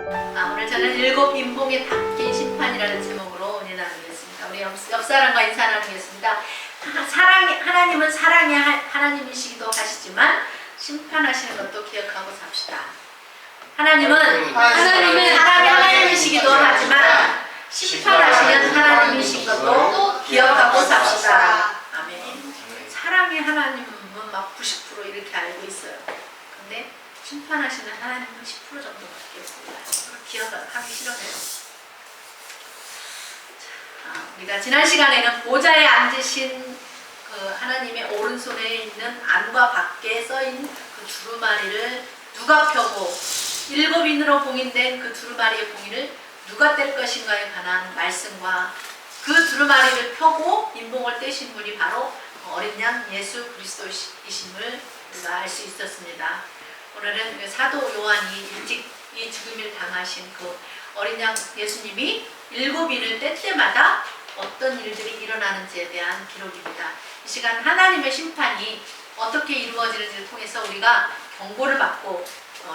오늘 저는 일곱 인봉에 담긴 심판이라는 제목으로 은혜 나누겠습니다. 우리 옆 사람과 인사 나누겠습니다. 하나님은 사랑의 하나님이시기도 하시지만 심판하시는 것도 기억하고 삽시다. 하나님은 사랑의 하나님이시기도 하지만 심판하시는 하나님이신 것도 기억하고 삽시다. 아멘. 사랑의 하나님은 막 90% 이렇게 알고 있어요. 근데 심판하시는 하나님은 10% 정도밖에 몰라요. 기억하기 싫어해요. 우리가 지난 시간에는 보좌에 앉으신 그 하나님의 오른손에 있는 안과 밖에 써인 그 두루마리를 누가 펴고 일곱 인으로 봉인된 그 두루마리의 봉인을 누가 뗄 것인가에 관한 말씀과 그 두루마리를 펴고 인봉을 떼신 분이 바로 어린 양 예수 그리스도이심을 우리가 알 수 있었습니다. 오늘은 사도 요한이 일찍 이 죽음을 당하신 그 어린 양 예수님이 일곱 인을 뗄 때마다 어떤 일들이 일어나는지에 대한 기록입니다. 이 시간 하나님의 심판이 어떻게 이루어지는지를 통해서 우리가 경고를 받고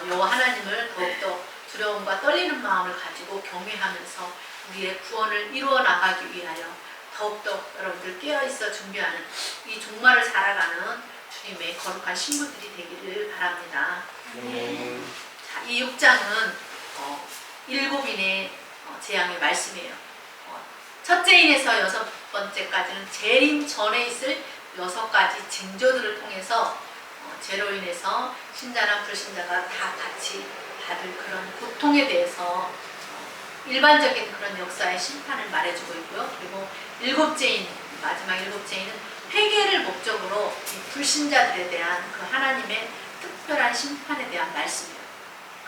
요 하나님을 더욱더 두려움과 떨리는 마음을 가지고 경외하면서 우리의 구원을 이루어 나가기 위하여 더욱더 여러분들 깨어있어 준비하는 이 종말을 살아가는 주님의 거룩한 신부들이 되기를 바랍니다. 자, 이 6장은 일곱 인의 재앙의 말씀이에요. 첫째 인에서 여섯 번째까지는 재림 전에 있을 6가지 징조들을 통해서 죄로 인해서 신자나 불신자가 다 같이 받을 그런 고통에 대해서 일반적인 그런 역사의 심판을 말해주고 있고요. 그리고 마지막 일곱째 인은 회개를 목적으로 이 불신자들에 대한 그 하나님의 특별한 심판에 대한 말씀이에요.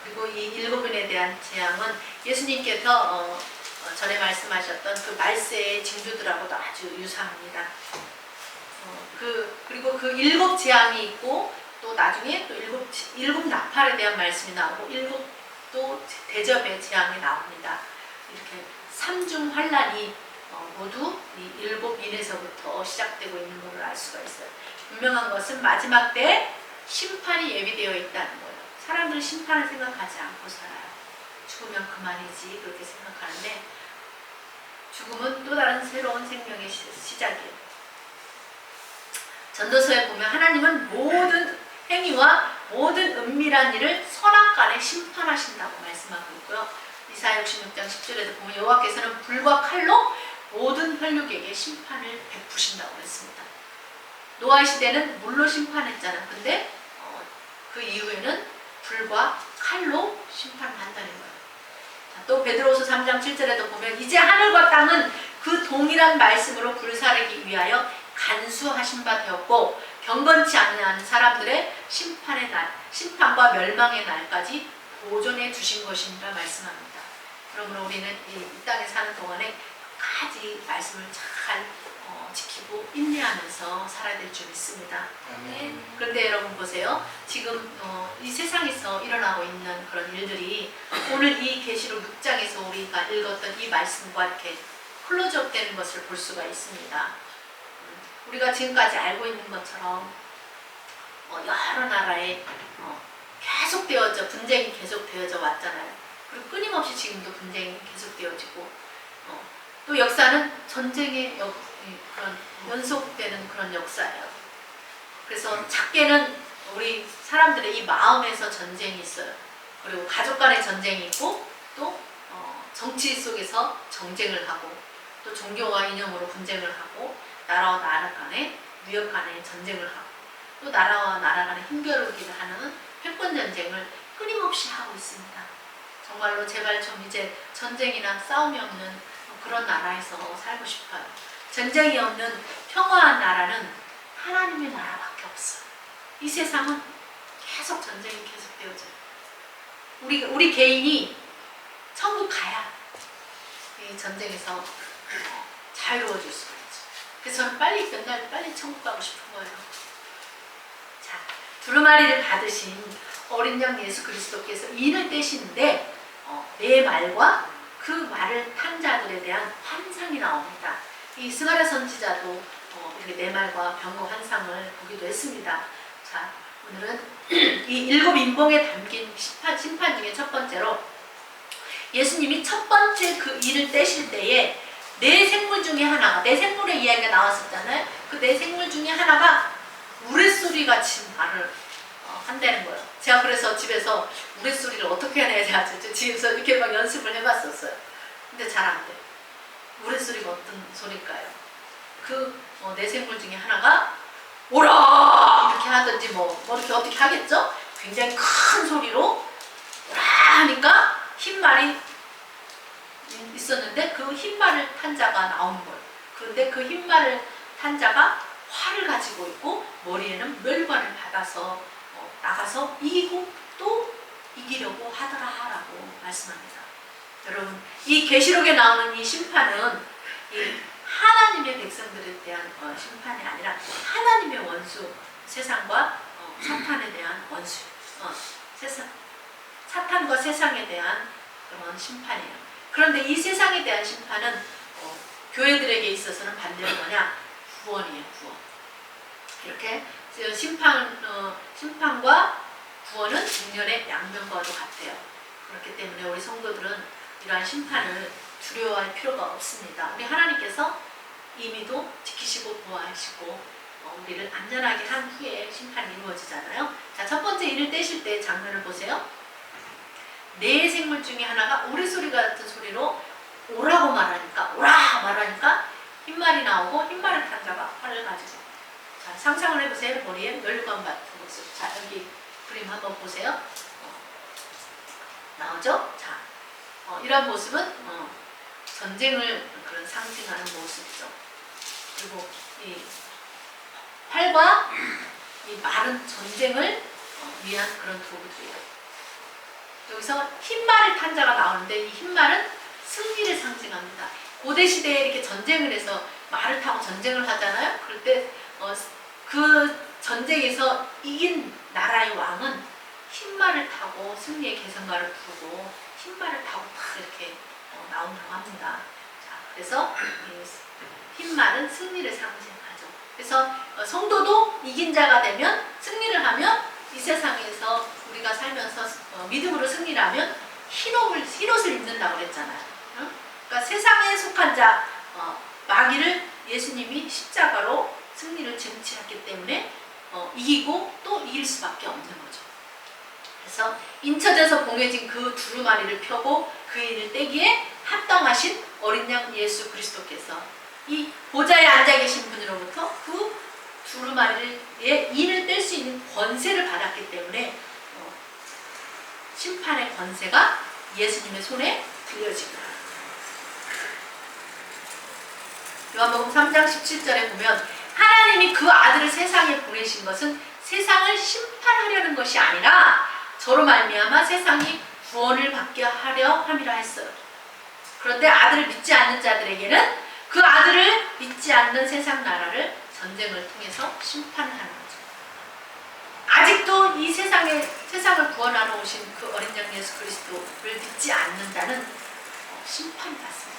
그리고 이 일곱인에 대한 재앙은 예수님께서 전에 말씀하셨던 그 말세의 징조들하고도 아주 유사합니다. 그리고 그 일곱 재앙이 있고 또 나중에 또 일곱 나팔에 대한 말씀이 나오고 일곱 또 대접의 재앙이 나옵니다. 이렇게 삼중 환란이 모두 이 일곱 인에서부터 시작되고 있는 것을 알 수가 있어요. 분명한 것은 마지막 때 심판이 예비되어 있다는 거예요. 사람들은 심판을 생각하지 않고 살아요. 죽으면 그만이지 그렇게 생각하는데 죽음은 또 다른 새로운 생명의 시작이에요. 전도서에 보면 하나님은 모든 행위와 모든 은밀한 일을 선악간에 심판하신다고 말씀하고 있고요. 이사야 66장 10절에도 보면 여호와께서는 불과 칼로 모든 혈육에게 심판을 베푸신다고 했습니다. 노아의 시대는 물로 심판했잖아요. 근데 그 이후에는 불과 칼로 심판을 한다는 거예요. 또 베드로후서 3장 7절에도 보면 이제 하늘과 땅은 그 동일한 말씀으로 불사르기 위하여 간수하신 바 되었고 경건치 않은 사람들의 심판과 멸망의 날까지 보존해 주신 것입니다 말씀합니다. 그러므로 우리는 이 땅에 사는 동안에 가지 말씀을 잘 지키고 인내하면서 살아야 될 줄 믿습니다. 네. 그런데 여러분 보세요. 지금 이 세상에서 일어나고 있는 그런 일들이 오늘 이 계시록 6장에서 우리가 읽었던 이 말씀과 이렇게 클로즈업 되는 것을 볼 수가 있습니다. 우리가 지금까지 알고 있는 것처럼 여러 나라에 분쟁이 계속되어져 왔잖아요. 그리고 끊임없이 지금도 분쟁이 계속되어지고 또 역사는 전쟁의 그런 연속되는 그런 역사예요. 그래서 작게는 우리 사람들의 이 마음에서 전쟁이 있어요. 그리고 가족 간의 전쟁이 있고 또 정치 속에서 정쟁을 하고 또 종교와 이념으로 분쟁을 하고 나라와 나라 간에 무역 간에 전쟁을 하고 또 나라와 나라 간에 힘겨루기를 하는 패권 전쟁을 끊임없이 하고 있습니다. 정말로 제발 좀 이제 전쟁이나 싸움이 없는 그런 나라에서 살고 싶어요. 전쟁이 없는 평화한 나라는 하나님의 나라밖에 없어요. 이 세상은 계속 전쟁이 계속되어져요. 우리 개인이 천국 가야 이 전쟁에서 자유로워질 수가 있죠. 그래서 저는 빨리 천국 가고 싶은 거예요. 자, 두루마리를 받으신 어린 양 예수 그리스도께서 인을 떼시는데 내 말과 그 말을 탄 자들에 대한 환상이 나옵니다. 이 스가랴 선지자도 이렇게 내 말과 병거 환상을 보기도 했습니다. 자, 오늘은 이 일곱 인봉에 담긴 심판 중에 첫 번째로 예수님이 첫 번째 그 이를 떼실 때에 네 생물 중에 하나가, 네 생물의 이야기가 나왔었잖아요. 그 네 생물 중에 하나가 우레소리 같이 말을 한다는 거예요. 제가 그래서 집에서 우레소리를 어떻게 해야 되지? 집에서 이렇게 막 연습을 해봤었어요. 근데 잘 안 돼요. 우레소리가 어떤 소리일까요? 그 네 생물 중에 하나가 오라! 이렇게 하든지 뭐 이렇게 어떻게 하겠죠? 굉장히 큰 소리로 오라! 하니까 흰말이 있었는데 그 흰말을 탄 자가 나오는 거예요. 그런데 그 흰말을 탄 자가 활을 가지고 있고 머리에는 멸관을 받아서 나가서 이기고 또 이기려고 하더라라고 말씀합니다. 여러분, 이 계시록에 나오는 이 심판은 이 하나님의 백성들에 대한 심판이 아니라 하나님의 원수 세상과 사탄에 대한 원수, 사탄과 세상에 대한 그런 심판이에요. 그런데 이 세상에 대한 심판은 교회들에게 있어서는 반대로 뭐냐? 구원이에요, 구원. 이렇게 심판과 구원은 직면의 양면과도 같아요. 그렇기 때문에 우리 성도들은 이러한 심판을 두려워할 필요가 없습니다. 우리 하나님께서 이미도 지키시고 보호하시고 우리를 안전하게 한 후에 심판이 이루어지잖아요. 자, 첫 번째 이를 떼실 때 장면을 보세요. 네 생물 중에 하나가 우레소리 같은 소리로 오라고 말하니까, 오라 말하니까 흰말이 나오고 흰말을 탄 자가 활을 가지고. 자, 상상을 해보세요. 머리에 멸관 같은 모습. 자, 여기 그림 한번 보세요. 나오죠? 자, 이런 모습은 전쟁을 그런 상징하는 모습이죠. 그리고 이 활과 이 말은 전쟁을 위한 그런 도구들이에요. 여기서 흰말을 탄 자가 나오는데 이 흰말은 승리를 상징합니다. 고대 시대에 이렇게 전쟁을 해서 말을 타고 전쟁을 하잖아요. 그럴 때 그 전쟁에서 이긴 나라의 왕은 흰말을 타고 승리의 계승가를 부르고 흰말을 타고 막 이렇게 나온다고 합니다. 자, 그래서 흰말은 승리를 상징하죠. 그래서 성도도 이긴 자가 되면, 승리를 하면 이 세상에서 우리가 살면서 믿음으로 승리를 하면 흰옷을 입는다고 그랬잖아요. 그러니까 세상에 속한 자, 마귀를 예수님이 십자가로 승리를 쟁취했기 때문에 이기고 또 이길 수밖에 없는 거죠. 그래서 인처제에서 봉해진 그 두루마리를 펴고 그 인을 떼기에 합당하신 어린 양 예수 그리스도께서 이 보좌에 앉아 계신 분으로부터 그 두루마리의 인을 뗄 수 있는 권세를 받았기 때문에 심판의 권세가 예수님의 손에 들려집니다. 요한복음 3장 17절에 보면 하나님이 그 아들을 세상에 보내신 것은 세상을 심판하려는 것이 아니라 저로 말미암아 세상이 구원을 받게 하려 함이라 했어요. 그런데 아들을 믿지 않는 자들에게는 그 아들을 믿지 않는 세상 나라를 전쟁을 통해서 심판하는 거죠. 아직도 이 세상을 구원하러 오신 그 어린 양 예수 그리스도를 믿지 않는 자는 심판받습니다.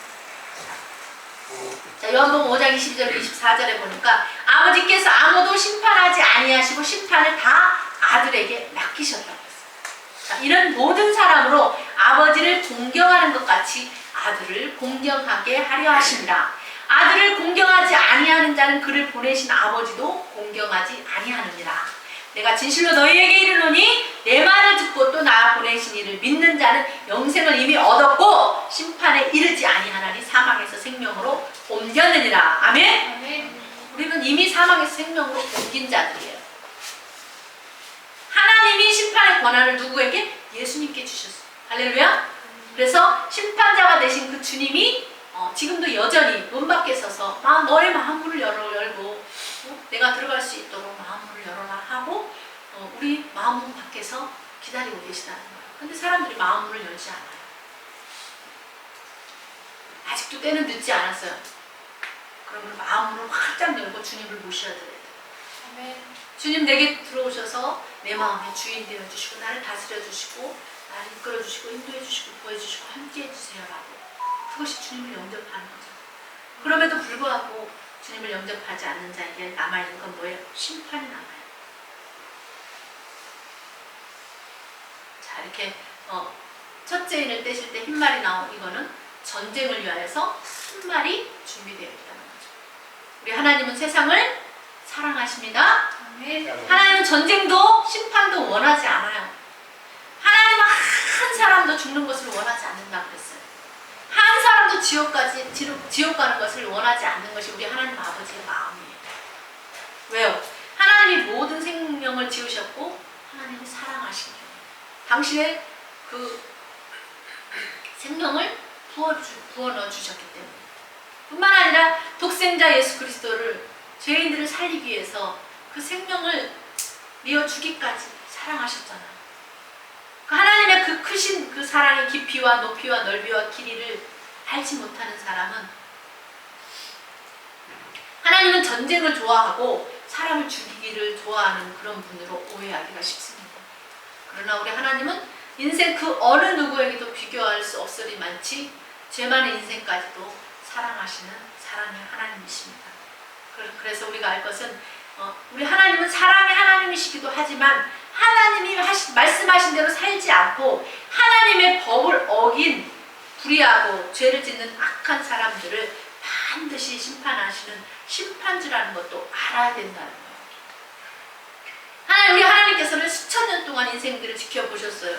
자, 요한복음 5장 22절 24절에 보니까 아버지께서 아무도 심판하지 아니하시고 심판을 다 아들에게 맡기셨다고 했어요. 자, 이런 모든 사람으로 아버지를 공경하는 것 같이 아들을 공경하게 하려 하십니다. 아들을 공경하지 아니하는 자는 그를 보내신 아버지도 공경하지 아니하느니라. 내가 진실로 너희에게 이르노니 내 말을 듣고 또 나 보내신 이를 믿는 자는 영생을 이미 얻었고 심판에 이르지 아니하나니 사망에서 생명으로 옮겼느니라. 아멘? 아멘. 우리는 이미 사망에서 생명으로 옮긴 자들이에요. 하나님이 심판의 권한을 누구에게? 예수님께 주셨어요. 할렐루야. 그래서 심판자가 되신 그 주님이 지금도 여전히 문 밖에 서서 너의 마음문을 열고 내가 들어갈 수 있도록 마음문을 열어라 하고 우리 마음문 밖에서 기다리고 계시다는 거예요. 근데 사람들이 마음문을 열지 않아요. 아직도 때는 늦지 않았어요. 그러면 마음문을 활짝 열고 주님을 모셔야 돼요. 아멘. 주님 내게 들어오셔서 내 마음의 주인 되어주시고 나를 다스려주시고 나를 이끌어주시고 인도해주시고 보여주시고 함께해주세요라고. 그것이 주님을 영접하는 거죠. 그럼에도 불구하고 주님을 영접하지 않는 자에게 남아있는 건 뭐예요? 심판이 남아요. 자, 이렇게 첫째 인을 떼실 때 흰말이 나온 이거는 전쟁을 위하여서 흰말이 준비되어 있다는 거죠. 우리 하나님은 세상을 사랑하십니다. 하나님은 전쟁도 심판도 원하지 않아요. 하나님은 한 사람도 죽는 것을 원하지 않는다 그랬어요. 한 사람도 지옥 가는 것을 원하지 않는 것이 우리 하나님 아버지의 마음이에요. 왜요? 하나님이 모든 생명을 지으셨고 하나님이 사랑하시기 때문에 당신의 그 생명을 부어 넣어 주셨기 때문에, 뿐만 아니라 독생자 예수 그리스도를 죄인들을 살리기 위해서 그 생명을 내어 주기까지 사랑하셨잖아요. 하나님의 그 크신 그 사랑의 깊이와 높이와 넓이와 길이를 알지 못하는 사람은, 하나님은 전쟁을 좋아하고 사람을 죽이기를 좋아하는 그런 분으로 오해하기가 쉽습니다. 그러나 우리 하나님은 인생 그 어느 누구에게도 비교할 수 없으리만치 죄 많은 인생까지도 사랑하시는 사랑의 하나님이십니다. 그래서 우리가 알 것은 우리 하나님은 사랑의 하나님이시기도 하지만 하나님이 말씀하신 대로 살지 않고 하나님의 법을 어긴 불의하고 죄를 짓는 악한 사람들을 반드시 심판하시는 심판주라는 것도 알아야 된다는 거예요. 우리 하나님께서는 수천 년 동안 인생들을 지켜보셨어요.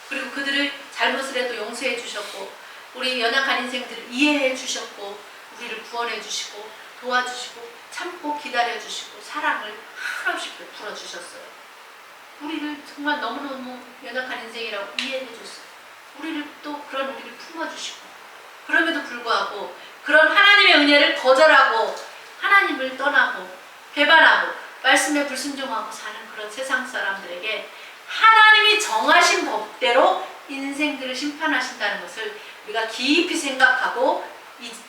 그리고 그들을 잘못을 해도 용서해 주셨고, 우리 연약한 인생들을 이해해 주셨고, 우리를 구원해 주시고 도와주시고 참고 기다려 주시고 사랑을 한없이 베풀어 주셨어요. 우리를 정말 너무너무 연약한 인생이라고 이해해 줬어요. 우리를 품어주시고, 그럼에도 불구하고 그런 하나님의 은혜를 거절하고 하나님을 떠나고 배반하고 말씀에 불순종하고 사는 그런 세상 사람들에게 하나님이 정하신 법대로 인생들을 심판하신다는 것을 우리가 깊이 생각하고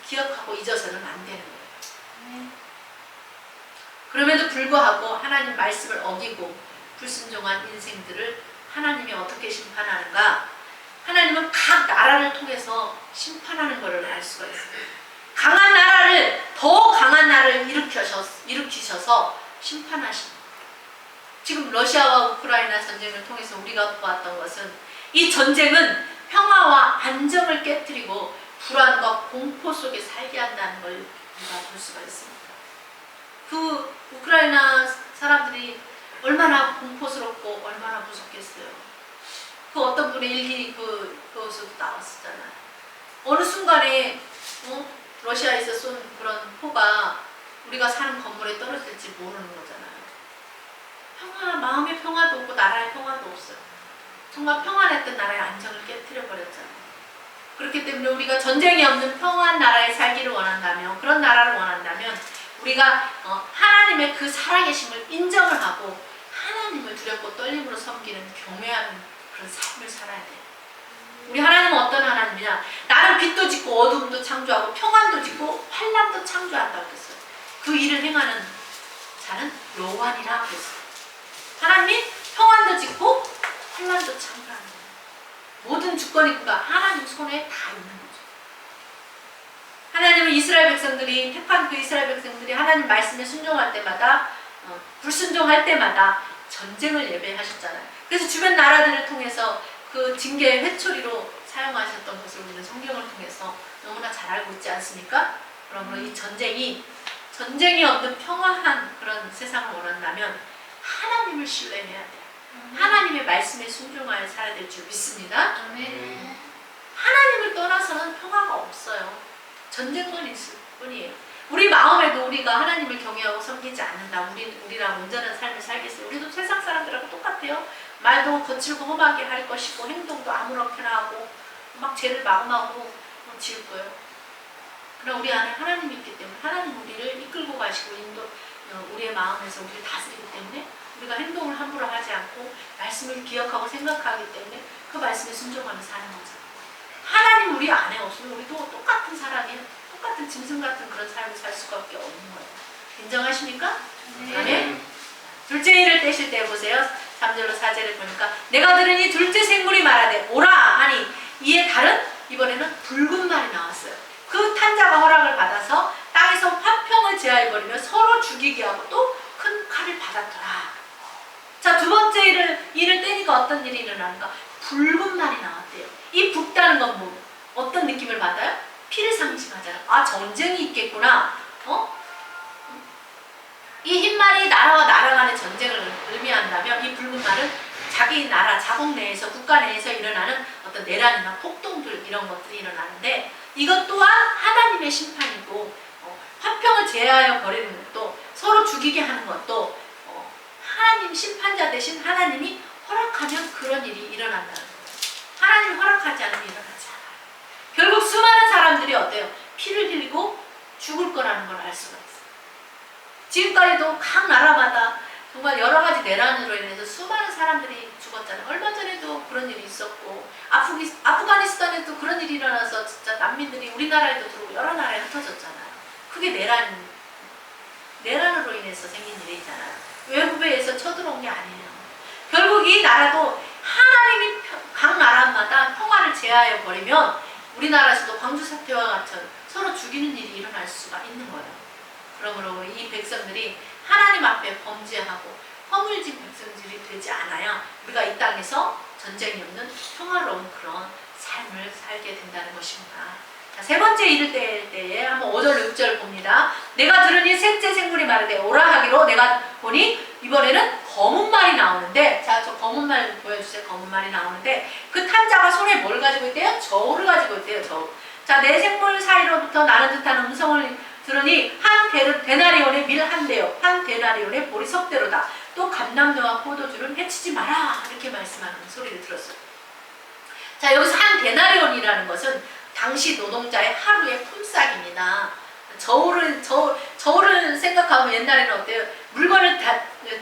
기억하고 잊어서는 안 되는 거예요. 그럼에도 불구하고 하나님 말씀을 어기고 불순종한 인생들을 하나님이 어떻게 심판하는가? 하나님은 각 나라를 통해서 심판하는 것을 알 수가 있어요. 강한 나라를, 더 강한 나라를 일으키셔서 심판하십니다. 지금 러시아와 우크라이나 전쟁을 통해서 우리가 보았던 것은, 이 전쟁은 평화와 안정을 깨뜨리고 불안과 공포 속에 살게 한다는 걸 우리가 볼 수가 있습니다. 그 우크라이나 사람들이 얼마나 공포스럽고 얼마나 무섭겠어요. 그 어떤 분의 일기 그것으로 나왔었잖아요. 어느 순간에 러시아에서 쏜 그런 포가 우리가 사는 건물에 떨어질지 모르는 거잖아요. 마음의 평화도 없고 나라의 평화도 없어요. 정말 평안했던 나라의 안정을 깨뜨려 버렸잖아요. 그렇기 때문에 우리가 전쟁이 없는 평화한 나라에 살기를 원한다면, 그런 나라를 원한다면 우리가 하나님의 그 살아계심을 인정을 하고 하나님을 두렵고 떨림으로 섬기는 경외하는 그런 삶을 살아야 돼요. 우리 하나님은 어떤 하나님이냐? 나는 빛도 짓고 어둠도 창조하고 평안도 짓고 환난도 창조한다고 그랬어요. 그 일을 행하는 자는 여호와니라 그랬어요. 하나님이 평안도 짓고 환난도 창조하는 거예요. 모든 주권이가 하나님 손에 다 있는 거죠. 하나님은 이스라엘 백성들이, 택한 그 이스라엘 백성들이 하나님 말씀에 순종할 때마다, 불순종할 때마다 전쟁을 예배하셨잖아요. 그래서 주변 나라들을 통해서 그 징계의 회초리로 사용하셨던 것을 우리는 성경을 통해서 너무나 잘 알고 있지 않습니까? 그러므로 이 전쟁이 없는 평화한 그런 세상을 원한다면 하나님을 신뢰해야 돼요. 하나님의 말씀에 순종하여 살아야 될 줄 믿습니다. 하나님을 떠나서는 평화가 없어요. 전쟁만 있을 뿐이에요. 우리 마음에도 우리가 하나님을 경외하고 섬기지 않는다, 우리랑 온전한 삶을 살겠어요. 우리도 세상 사람들하고 똑같아요. 말도 거칠고 험하게 할 것이고 행동도 아무렇게나 하고 막 죄를 마구마구 지을 거예요. 그러나 우리 안에 하나님이 있기 때문에 하나님 우리를 이끌고 가시고 우리의 마음에서 우리를 다스리기 때문에 우리가 행동을 함부로 하지 않고 말씀을 기억하고 생각하기 때문에 그 말씀에 순종하며 사는 거죠. 하나님 우리 안에 없으면 우리도 똑같은 사람이에요. 똑같은 짐승 같은 그런 삶을 살 수밖에 없는 거예요. 인정하십니까? 네. 둘째 인을 떼실 때 보세요. 3절로 4절을 보니까 내가 들으니 둘째 생물이 말하되 오라 하니 이에 달은 이번에는 붉은 말이 나왔어요. 그 탄자가 허락을 받아서 땅에서 화평을 제하여버리며 서로 죽이게 하고 또 큰 칼을 받았더라. 자, 두 번째 인을 떼니까 어떤 일이 일어나는가? 붉은 말이 나왔대요. 이 불나는 건 뭐, 어떤 느낌을 받아요? 피를 상징하잖아요. 아, 전쟁이 있겠구나. 이 흰말이 나라와 나라 간의 전쟁을 의미한다면 이 붉은 말은 자기 나라, 자국 내에서, 국가 내에서 일어나는 어떤 내란이나 폭동들 이런 것들이 일어나는데 이것 또한 하나님의 심판이고 화평을 제하여 버리는 것도 서로 죽이게 하는 것도 하나님 심판자 대신 하나님이 허락하면 그런 일이 일어난다는 거예요. 하나님이 허락하지 않으면 일어나지 않아요. 결국 수많은 사람들이 어때요? 피를 흘리고 죽을 거라는 걸 알 수가 있어요. 지금까지도 각 나라마다 정말 여러 가지 내란으로 인해서 수많은 사람들이 죽었잖아요. 얼마 전에도 그런 일이 있었고 아프가니스탄에도 그런 일이 일어나서 진짜 난민들이 우리나라에도 들어오고 여러 나라에 흩어졌잖아요. 그게 내란으로 인해서 생긴 일이잖아요. 외부에서 쳐들어온 게 아니에요. 결국 이 나라도 하나님이 각 나라마다 평화를 제하여 버리면 우리나라에서도 광주 사태와 같은 서로 죽이는 일이 일어날 수가 있는 거예요. 그러므로 이 백성들이 하나님 앞에 범죄하고 허물진 백성들이 되지 않아야 우리가 이 땅에서 전쟁이 없는 평화로운 그런 삶을 살게 된다는 것입니다. 자, 세 번째 이를 때에 한번 5절 6절 봅니다. 내가 들으니 셋째 생물이 말하되 오라 하기로 내가 보니 이번에는 검은 말이 나오는데, 자, 저 검은 말 보여주세요. 검은 말이 나오는데 그 탄자가 손에 뭘 가지고 있대요? 저울을 가지고 있대요. 저울. 자, 네 생물 사이로부터 나는 듯한 음성을 들으니 한 데나리온의 밀 한 대요, 한 데나리온의 보리 석 대로다. 또 감람류와 포도주를 해치지 마라, 이렇게 말씀하는 소리를 들었어요. 자, 여기서 한 데나리온이라는 것은 당시 노동자의 하루의 품삯입니다. 저울을 생각하면 옛날에는 어때요? 물건을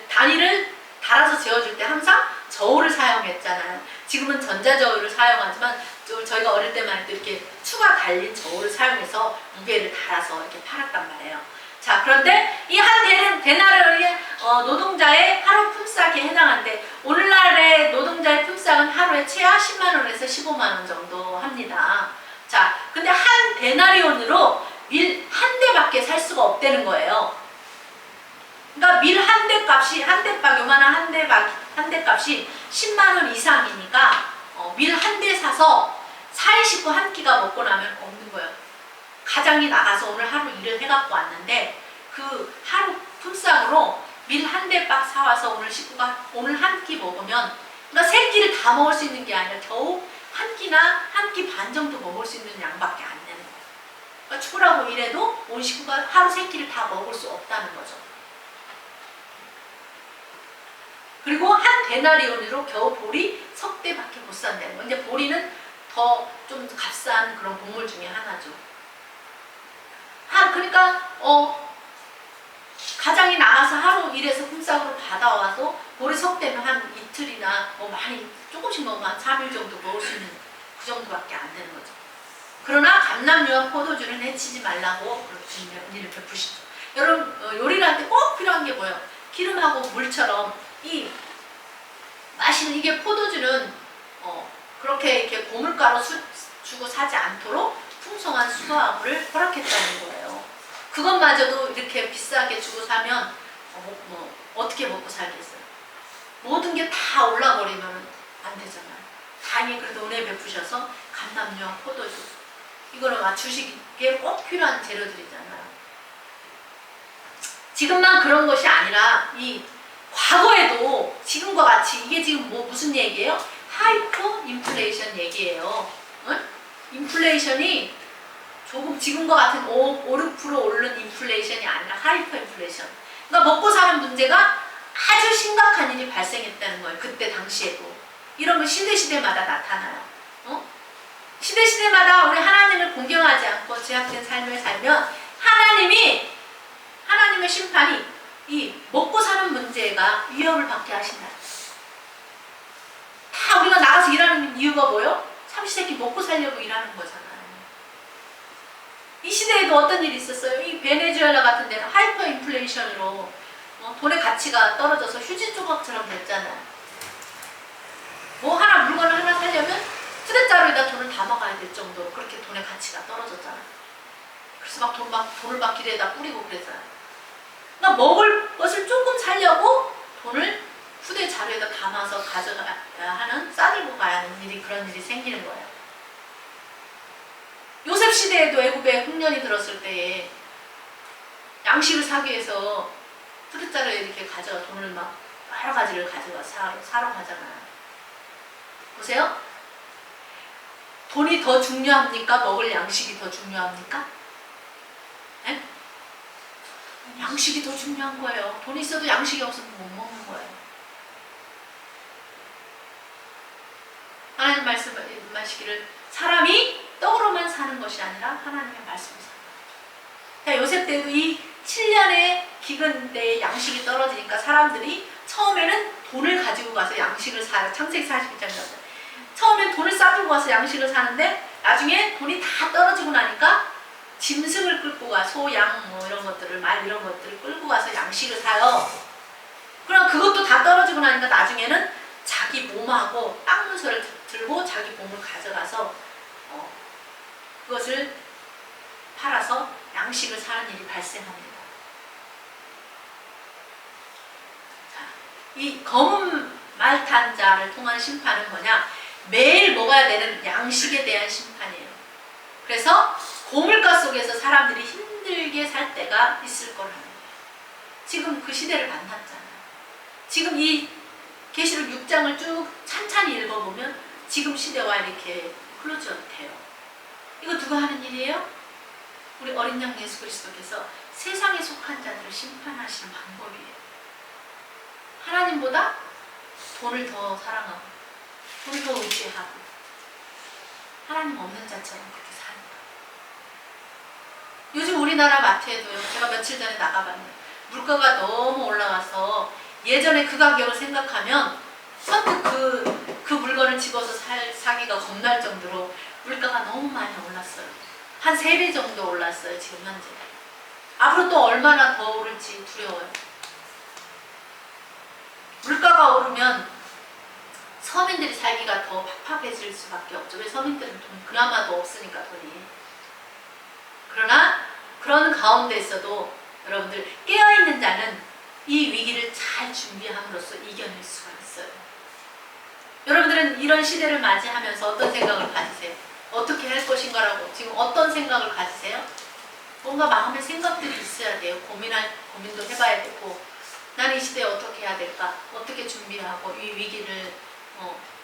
단위를 달아서 재어줄 때 항상 저울을 사용했잖아요. 지금은 전자저울을 사용하지만 저희가 어릴 때만 해도 이렇게 추가 달린 저울을 사용해서 무게를 달아서 이렇게 팔았단 말이에요. 자, 그런데 이 한 데나리온이 노동자의 하루 품삯에 해당하는데 오늘날의 노동자의 품삯은 하루에 최하 10만원에서 15만원 정도 합니다. 자, 근데 한 데나리온으로 밀 한 대밖에 살 수가 없다는 거예요. 그러니까 밀 한 대 값이, 요만한 한 대 값이 10만원 이상이니까 밀 한 대 사서 4인 식구 한 끼가 먹고 나면 없는 거예요. 가장이 나가서 오늘 하루 일을 해갖고 왔는데 그 하루 품삯으로 밀 한 대 박 사와서 오늘 식구가 오늘 한 끼 먹으면, 그러니까 세 끼를 다 먹을 수 있는 게 아니라 겨우 한 끼나 한 끼 반 정도 먹을 수 있는 양밖에 안 되는 거예요. 그러니까 축구라고 일해도 온 식구가 하루 세 끼를 다 먹을 수 없다는 거죠. 그리고 한 데나리온으로 겨우 보리 석 대밖에 못 산다는 거예요. 이제 보리는 더 좀 값싼 그런 곡물 중에 하나죠. 그러니까 가장이 나가서 하루 일해서 품삯으로 받아와도 보리 석 대면 한 이틀이나 많이 조금씩 먹으면 한 3일 정도 먹을 수 있는 그 정도밖에 안 되는 거죠. 그러나 감람류와 포도주는 해치지 말라고 그렇게 은혜를 베푸시죠. 여러분, 요리를 할 때 꼭 필요한 게 뭐예요? 기름하고 물처럼 이 마시는, 이게 포도주는 그렇게 이렇게 고물가로 주고 사지 않도록 풍성한 수확을 허락했다는 거예요. 그것마저도 이렇게 비싸게 주고 사면 어떻게 먹고 살겠어요? 모든 게 다 올라버리면 안 되잖아요. 다행히 그래도 은혜 베푸셔서 감람류와 포도주, 이거를 맞추시기에 꼭 필요한 재료들이잖아요. 지금만 그런 것이 아니라 이 과거에도 지금과 같이, 이게 지금 무슨 얘기예요? 하이퍼 인플레이션 얘기예요. 응? 인플레이션이 조금 지금과 같은 5, 6% 오르는 인플레이션이 아니라 하이퍼 인플레이션. 그러니까 먹고 사는 문제가 아주 심각한 일이 발생했다는 거예요. 그때 당시에도. 이런 건 시대마다 나타나요. 시대마다 우리 하나님을 공경하지 않고 죄악된 삶을 살면 하나님의 심판이 이 먹고 사는 문제가 위협을 받게 하신다. 다 우리가 나가서 일하는 이유가 뭐예요? 삼시세끼 먹고 살려고 일하는 거잖아요. 이 시대에도 어떤 일이 있었어요? 이 베네수엘라 같은 데는 하이퍼 인플레이션으로 돈의 가치가 떨어져서 휴지 조각처럼 됐잖아요. 물건을 하나 사려면 휴대자루에다 돈을 담아가야 될 정도로 그렇게 돈의 가치가 떨어졌잖아요. 그래서 돈을 막 길에다 뿌리고 그랬잖아요. 그러니까 먹을 것을 조금 사려고 돈을 휴대자루에다 담아서 가져가야 하는, 싸들고 가야 하는 그런 일이 생기는 거예요. 시대에도 애굽에 흉년이 들었을 때에 양식을 사기 위해서 트릇자를 이렇게 가져가 돈을 막 여러 가지를 가져가 사러 가잖아요. 보세요. 돈이 더 중요합니까? 먹을 양식이 더 중요합니까? 네? 양식이 더 중요한 거예요. 돈이 있어도 양식이 없으면 못 먹는 거예요. 하나님 말씀하시기를 사람이 떡으로만 사는 것이 아니라 하나님의 말씀을 사는 거예요. 자, 요셉 때도 이 7년의 기근 때에 양식이 떨어지니까 사람들이 처음에는 돈을 가지고 가서 양식을 사요. 창세기 41장이었어요. 처음엔 돈을 싸들고 가서 양식을 사는데 나중에 돈이 다 떨어지고 나니까 짐승을 끌고 가, 소, 양, 뭐 이런 것들을, 말 이런 것들을 끌고 가서 양식을 사요. 그럼 그것도 다 떨어지고 나니까 나중에는 자기 몸하고 땅 문서를 들고 자기 몸을 가져가서 그것을 팔아서 양식을 사는 일이 발생합니다. 자, 이 검은 말 탄 자를 통한 심판은 뭐냐? 매일 먹어야 되는 양식에 대한 심판이에요. 그래서 고물가 속에서 사람들이 힘들게 살 때가 있을 거라는 거예요. 지금 그 시대를 만났잖아요. 지금 이 계시록 6장을 쭉 찬찬히 읽어보면 지금 시대와 이렇게 클로즈돼요. 이거 누가 하는 일이에요? 우리 어린 양 예수 그리스도께서 세상에 속한 자들을 심판하시는 방법이에요. 하나님보다 돈을 더 사랑하고 돈을 더 의지하고 하나님 없는 자처럼 그렇게 사는 거예요. 요즘 우리나라 마트에도요. 제가 며칠 전에 나가봤는데 물가가 너무 올라가서 예전에 그 가격을 생각하면 선뜻 그 물건을 집어서 사기가 겁날 정도로 물가가 너무 많이 올랐어요. 한 3배 정도 올랐어요. 지금 현재. 앞으로 또 얼마나 더 오를지 두려워요. 물가가 오르면 서민들이 살기가 더 팍팍해질 수밖에 없죠. 왜 서민들은 돈 그나마 더 없으니까 돈이. 그러나 그런 가운데서도 여러분들 깨어있는 자는 이 위기를 잘 준비함으로써 이겨낼 수가 있어요. 여러분들은 이런 시대를 맞이하면서 어떤 생각을 가지세요? 어떻게 할 것인가라고 지금 어떤 생각을 가지세요? 뭔가 마음의 생각들이 있어야 돼요. 고민도 해봐야 되고 나는 이 시대에 어떻게 해야 될까? 어떻게 준비하고 이 위기를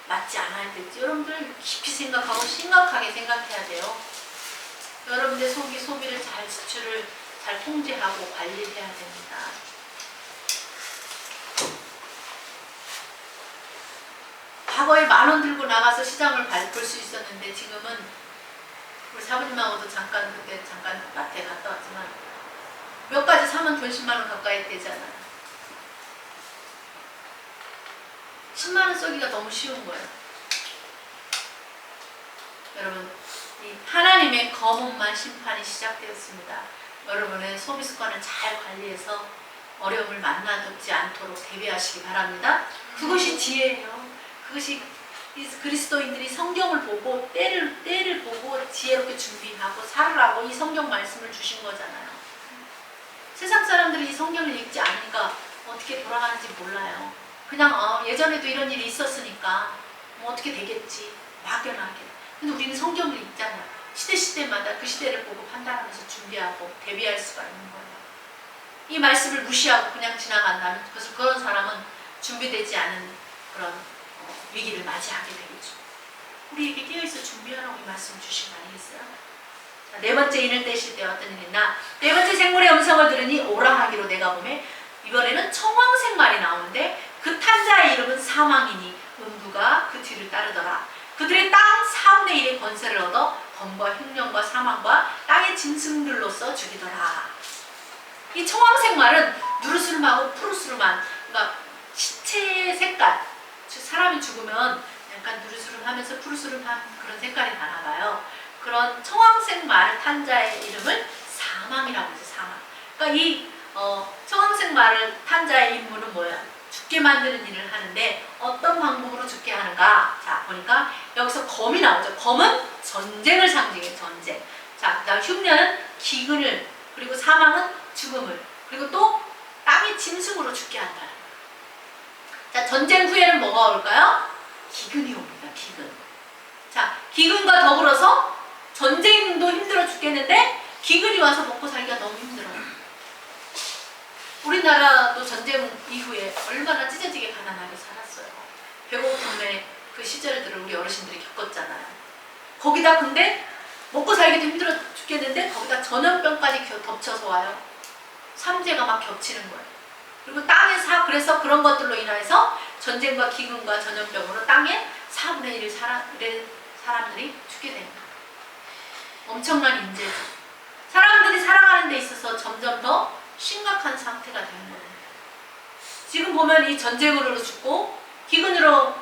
맞지 않아야 될지 여러분들 깊이 생각하고 심각하게 생각해야 돼요. 여러분들 소비를 잘 지출을 잘 통제하고 관리해야 됩니다. 과거에 10,000원 들고 나가서 시장을 볼 수 있었는데 지금은 우리 사부님하고도 잠깐 마트에 갔다 왔지만 몇 가지 사면 돈 10만원 가까이 되잖아요. 10만원 쓰기가 너무 쉬운 거예요. 여러분, 이 하나님의 검은만 심판이 시작되었습니다. 여러분의 소비 습관을 잘 관리해서 어려움을 만나지 않도록 대비하시기 바랍니다. 그것이 지혜예요. 그것이 그리스도인들이 성경을 보고 때를 보고 지혜롭게 준비하고 살으라고 이 성경 말씀을 주신 거잖아요. 세상 사람들이 이 성경을 읽지 않으니까 어떻게 돌아가는지 몰라요. 그냥 예전에도 이런 일이 있었으니까 뭐 어떻게 되겠지 막연하게. 근데 우리는 성경을 읽잖아요. 시대마다 그 시대를 보고 판단하면서 준비하고 대비할 수가 있는 거예요. 이 말씀을 무시하고 그냥 지나간다면 그런 사람은 준비되지 않은 그런 위기를 맞이하게 되겠죠. 우리에게 깨어있어 준비하라고 이 말씀 주신 거 아니겠어요? 자, 4번째 인을 떼실 때 어떤 일이 있나? 4번째 생물의 음성을 들으니 오라 하기로 내가 보매 이번에는 청황색 말이 나오는데 그 탄자의 이름은 사망이니 음부가 그 뒤를 따르더라. 그들의 땅 4분의 1의 권세를 얻어 검과 흉년과 사망과 땅의 짐승들로서 죽이더라. 이 청황색 말은 누르스름하고 푸르스름한, 그러니까 시체의 색깔, 사람이 죽으면 약간 누르스름하면서 푸르스름한 그런 색깔이 나나봐요. 그런 청황색 말을 탄 자의 이름을 사망이라고 해서 사망. 그러니까 이 청황색 말을 탄 자의 임무는 뭐예요? 죽게 만드는 일을 하는데 어떤 방법으로 죽게 하는가? 자, 보니까 여기서 검이 나오죠. 검은 전쟁을 상징해요. 전쟁. 자, 그다음 흉년은 기근을, 그리고 사망은 죽음을, 그리고 또 땅의 짐승으로 죽게 한다. 자, 전쟁 후에는 뭐가 올까요? 기근이 옵니다. 기근. 자, 기근과 더불어서 전쟁도 힘들어 죽겠는데 기근이 와서 먹고 살기가 너무 힘들어요. 우리나라도 전쟁 이후에 얼마나 찢어지게 가난하게 살았어요. 배고픔의 그 시절들을 우리 어르신들이 겪었잖아요. 거기다 근데 먹고 살기도 힘들어 죽겠는데 거기다 전염병까지 겹쳐서 와요. 삼재가 막 겹치는 거예요. 그리고 그래서 그런 것들로 인해서 전쟁과 기근과 전염병으로 땅에 4분의 1 사람들이 죽게 됩니다. 엄청난 인재죠. 사람들이 살아가는 데 있어서 점점 더 심각한 상태가 되는 거예요. 지금 보면 이 전쟁으로 죽고 기근으로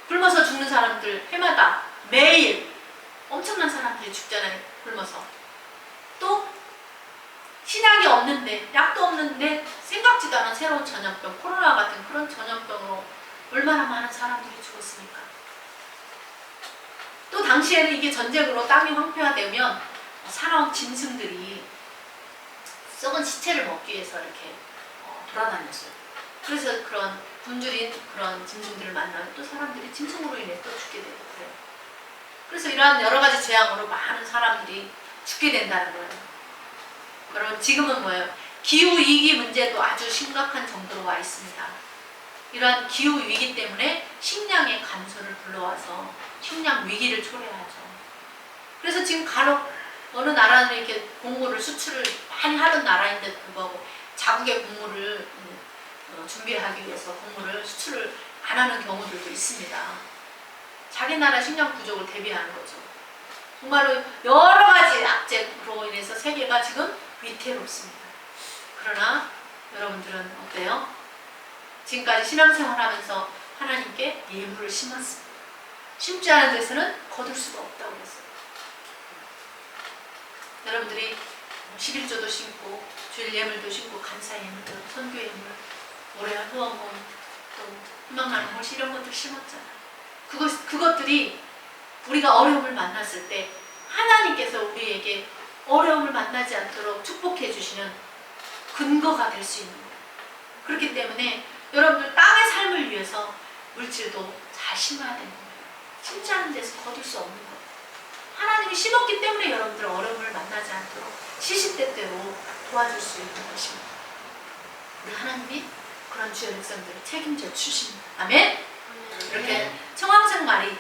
굶어서 죽는 사람들 해마다 매일 엄청난 사람들이 죽잖아요. 굶어서. 또 신약이 없는데 약도 없는데 생각지도 않은 새로운 전염병, 코로나 같은 그런 전염병으로 얼마나 많은 사람들이 죽었습니까? 또 당시에는 이게 전쟁으로 땅이 황폐화되면 사나운 짐승들이 썩은 시체를 먹기 위해서 이렇게 돌아다녔어요. 그래서 그런 굶주린 그런 짐승들을 만나면 또 사람들이 짐승으로 인해 또 죽게 되고 그래요. 그래서 이러한 여러 가지 재앙으로 많은 사람들이 죽게 된다는 거예요. 여러분 지금은 뭐예요? 기후위기 문제도 아주 심각한 정도로 와 있습니다. 이러한 기후위기 때문에 식량의 감소를 불러와서 식량 위기를 초래하죠. 그래서 지금 간혹 어느 나라는 이렇게 곡물을 수출을 많이 하는 나라인데도 불구하고 자국의 곡물을 준비하기 위해서 곡물을 수출을 안 하는 경우들도 있습니다. 자기 나라 식량 부족을 대비하는 거죠. 정말로 여러 가지 악재로 인해서 세계가 지금 위태롭습니다. 그러나 여러분들은 어때요? 지금까지 신앙생활하면서 하나님께 예물을 심었습니다. 심지 않은 데서는 거둘 수가 없다고 그랬어요. 여러분들이 11조도 심고 주일 예물도 심고 감사 예물도 선교 예물 올해 후원금 또 희망나는 홀씨 이런 것들 심었잖아요. 그것들이 우리가 어려움을 만났을 때 하나님께서 우리에게 어려움을 만나지 않도록 축복해 주시는 근거가 될 수 있는 거예요. 그렇기 때문에 여러분들 땅의 삶을 위해서 물질도 잘 심어야 되는 거예요. 심지 않은 데서 거둘 수 없는 거예요. 하나님이 심었기 때문에 여러분들 어려움을 만나지 않도록 시시때때로 도와줄 수 있는 것입니다. 우리 하나님이 그런 주의 백성들을 책임져 주십니다. 아멘? 이렇게 청황색 말이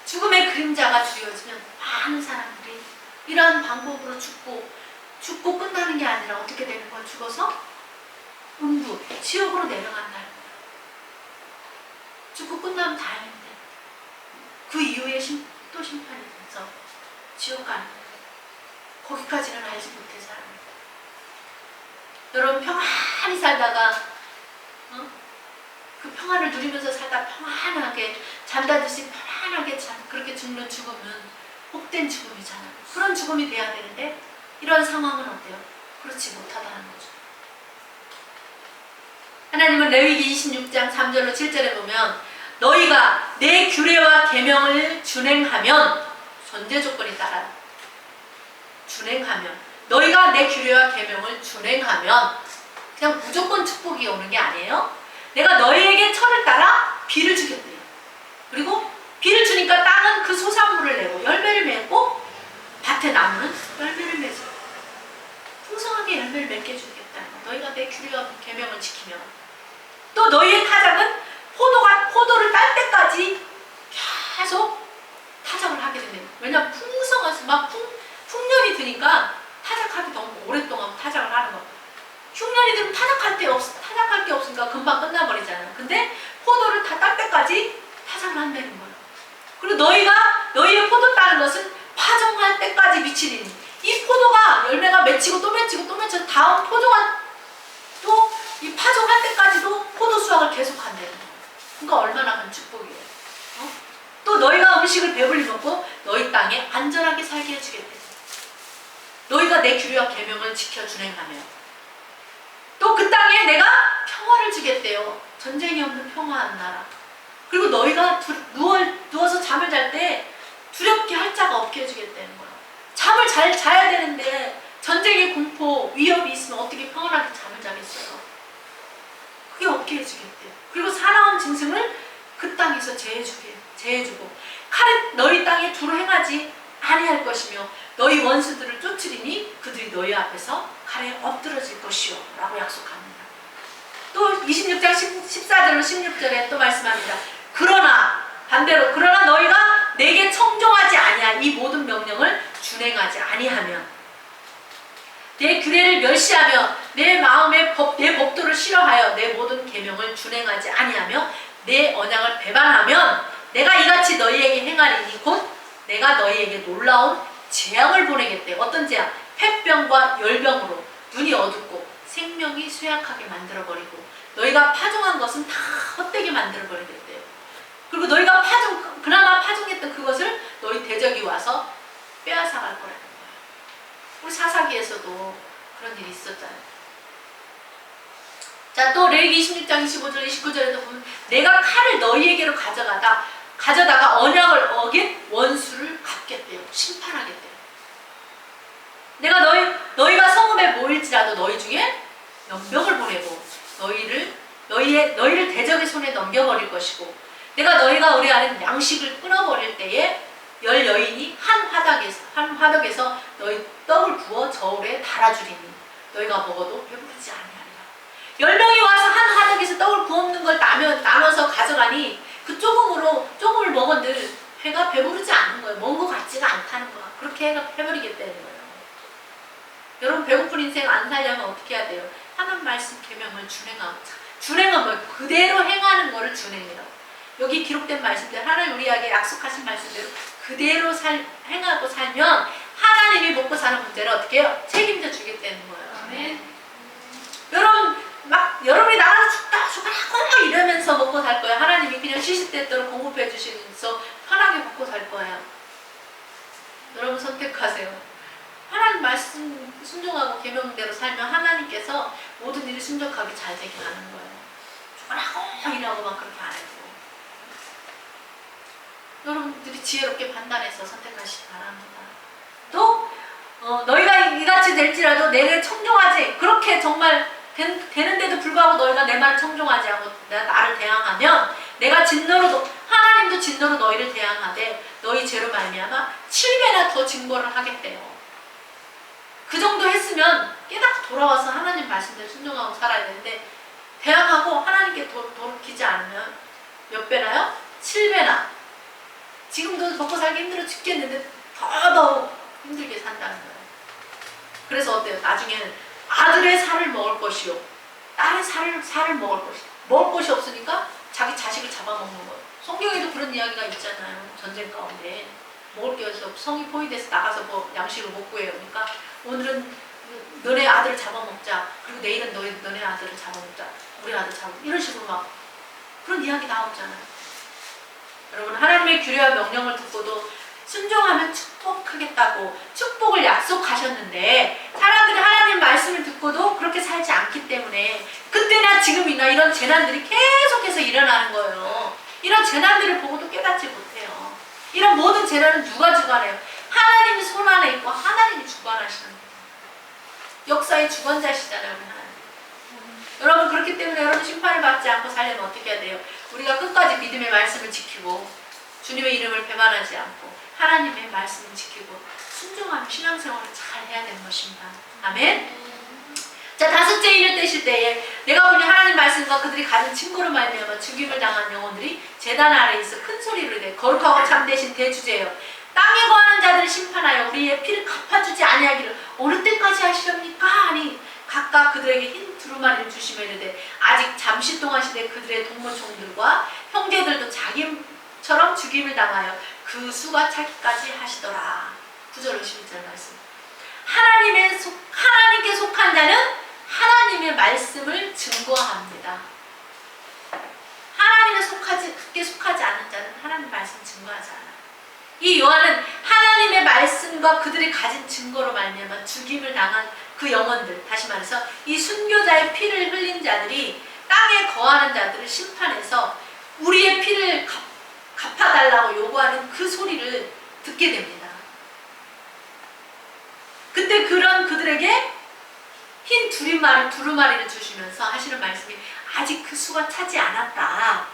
죽음의 그림자가 주어지면 많은 사람들이 이러한 방법으로 죽고 끝나는 게 아니라 어떻게 되는 거야? 죽어서 음부, 지옥으로 내려간다는 거예요. 죽고 끝나면 다행인데 그 이후에 또 심판이 돼서 지옥 가는 거예요. 거기까지는 알지 못해 사람입니다. 여러분 평안히 살다가 그 평안을 누리면서 살다 평안하게 잠자듯이 편안하게 그렇게 죽는 죽음은 복된 죽음이잖아요. 그런 죽음이 돼야 되는데 이런 상황은 어때요? 그렇지 못하다는 거죠. 하나님은 레위기 26장 3절로 7절에 보면 너희가 내 규례와 계명을 준행하면 전제 조건이 따라요. 준행하면 너희가 내 규례와 계명을 준행하면 그냥 무조건 축복이 오는 게 아니에요. 내가 너희에게 철을 따라 비를 주겠대요. 그리고 비를 주니까 땅은 그 소산물을 내고 열매를 맺고 밭에 나무는 열매를 맺어 풍성하게 열매를 맺게 해주겠다는 거예요. 너희가 내 규례와 계명을 지키면 또 너희의 타작은 포도를 딸 때까지 계속 타작을 하게 된대요. 왜냐하면 풍성해서 막 풍년이 드니까 타작하기 너무 오랫동안 타작을 하는 거예요. 흉년이 들면 타작할 게 없으니까 금방 끝나버리잖아요. 근데 포도를 다 딸 때까지 타작을 한다는 거예요. 그리고 너희의 포도 따는 것은 파종할 때까지 미치리니 이 포도가 열매가 맺히고 또 맺히고 또 맺혀서 다음 포도가 또 이 파종할 때까지도 포도 수확을 계속한다는 거예요. 그러니까 얼마나 큰 축복이에요. 또 너희가 음식을 배불리 먹고 너희 땅에 안전하게 살게 해주겠대. 너희가 내 규례와 계명을 지켜 준행하며 또 그 땅에 내가 평화를 주겠대요. 전쟁이 없는 평화한 나라. 그리고 너희가 누워서 잠을 잘 때 두렵게 할 자가 없게 해주겠다는 거야. 잠을 잘 자야 되는데 전쟁의 공포, 위협이 있으면 어떻게 평안하게 잠을 자겠어요. 그게 없게 해주겠대요. 그리고 사나운 짐승을 그 땅에서 제해주고 칼에 너희 땅에 두루 행하지 아니할 것이며 너희 원수들을 쫓으리니 그들이 너희 앞에서 칼에 엎드러질 것이요 라고 약속합니다. 또 26장 14절로 16절에 또 말씀합니다. 그러나 반대로 그러나 너희가 내게 청종하지 아니한 이 모든 명령을 준행하지 아니하면 내 규례를 멸시하며 내 마음의 내 법도를 싫어하여 내 모든 계명을 준행하지 아니하며 내 언약을 배반하면 내가 이같이 너희에게 행하리니 곧 내가 너희에게 놀라운 재앙을 보내겠대. 어떤 재앙? 폐병과 열병으로 눈이 어둡고 생명이 쇠약하게 만들어버리고 너희가 파종한 것은 다 헛되게 만들어버리겠대요. 그리고 너희가 그나마 파종했던 그것을 너희 대적이 와서 빼앗아갈 거라는 거예요. 우리 사사기에서도 그런 일이 있었잖아요. 자, 또 레위기 26장 25절 29절에도 보면 내가 칼을 너희에게로 가져다가 언약을 어긴 원수를 갚겠대요. 심판하겠대요. 내가 너희가 성읍에 모일지라도 너희 중에 연병을 보내고 너희를 대적의 손에 넘겨버릴 것이고 내가 너희가 우리 안에 양식을 끊어버릴 때에 열 여인이 한 화덕에서 너희 떡을 부어 저울에 달아주리니 너희가 먹어도 배부르지 아니하리라. 10명이 와서 한 화덕에서 떡을 부어먹는 걸 나눠서 가져가니 그 조금을 먹은들 배가 배부르지 않는 거예요. 먹은 것 같지가 않다는 거야. 그렇게 해버리겠다는 거예요. 여러분 배고픈 인생 안 살려면 어떻게 해야 돼요? 하나님 말씀 계명을 준행하고 준행은 뭐예요? 그대로 행하는 거를 준행이라고. 여기 기록된 말씀대로 하나님 우리에게 약속하신 말씀대로 그대로 행하고 살면 하나님이 먹고 사는 문제를 어떻게 해요? 책임져 주겠다는 거예요. 아멘. 여러분이 나가서 죽으라고 이러면서 먹고 살 거예요. 하나님이 그냥 시시때때로 공급해 주시면서 편하게 먹고 살 거예요. 여러분 선택하세요. 하나님 말씀 순종하고 계명대로 살면 하나님께서 모든 일이 순종하게 잘 되게 하는 거예요. 죽으라고 이라고만 그렇게 안 해도. 여러분들이 지혜롭게 판단해서 선택하시기 바랍니다. 또 너희가 이같이 될지라도 내게 청종하지 그렇게 정말 되는데도 불구하고 너희가 내 말을 청종하지 않고 나를 대항하면 내가 하나님도 진노로 너희를 대항하되 너희 죄로 말미암아 7배나 더 징벌을 하겠대요. 그 정도 했으면 깨닫고 돌아와서 하나님 말씀대로 순종하고 살아야 되는데 대항하고 하나님께 돌이키지 않으면 몇 배나요? 7배나. 지금도 먹고 살기 힘들어 죽겠는데 더 힘들게 산다는 거예요. 그래서 어때요? 나중에는 아들의 살을 먹을 것이요 딸의 살을 먹을 것이요. 먹을 것이 없으니까 자기 자식을 잡아먹는 거예요. 성경에도 그런 이야기가 있잖아요. 전쟁 가운데 먹을 게 없어 성이 포위돼서 나가서 뭐 양식을 못 구해요. 그러니까 오늘은 너네 아들을 잡아먹자. 그리고 내일은 너네 아들을 잡아먹자. 우리 아들 잡아먹자. 이런 식으로 막 그런 이야기 나오잖아요. 여러분 하나님의 규례와 명령을 듣고도 순종하면 축복하겠다고 축복을 약속하셨는데 사람들이 하나님 말씀을 듣고도 그렇게 살지 않기 때문에 그때나 지금이나 이런 재난들이 계속해서 일어나는 거예요. 이런 재난들을 보고도 깨닫지 못해요. 이런 모든 재난은 누가 주관해요? 하나님이 손 안에 있고 하나님이 주관하시는 거예요. 역사의 주관자시잖아요. 우리 하나님. 여러분 그렇기 때문에 여러분 심판을 받지 않고 살려면 어떻게 해야 돼요? 우리가 끝까지 믿음의 말씀을 지키고 주님의 이름을 배반하지 않고 하나님의 말씀을 지키고 순종하는 신앙생활을 잘 해야 되는 것입니다. 아멘. 자, 다섯째 일을 떼실 때에 내가 보니 하나님 말씀과 그들이 가진 증거로 말미암아 죽임을 당한 영혼들이 제단 아래에 있어 큰 소리로 이르되 거룩하고 참되신 대주제여 땅에 거하는 자들을 심판하여 우리의 피를 갚아주지 아니하기를 어느 때까지 하시렵니까? 하니 각각 그들에게 흰 두루마리를 주시며 이르되 아직 잠시 동안 시대 그들의 동무총들과 형제들도 자기처럼 죽임을 당하여 그 수가 차기까지 하시더라. 9절 11절 말씀. 하나님께 속한 자는 하나님의 말씀을 증거합니다. 그게 속하지 않은 자는 하나님의 말씀을 증거하지 않아요. 이 요한은 하나님의 말씀과 그들이 가진 증거로 말미암아 죽임을 당한 그 영혼들, 다시 말해서 이 순교자의 피를 흘린 자들이 땅에 거하는 자들을 심판해서 우리의 피를 갚아달라고 요구하는 그 소리를 듣게 됩니다. 그때 그들에게 흰 두루마리를 주시면서 하시는 말씀이 아직 그 수가 차지 않았다.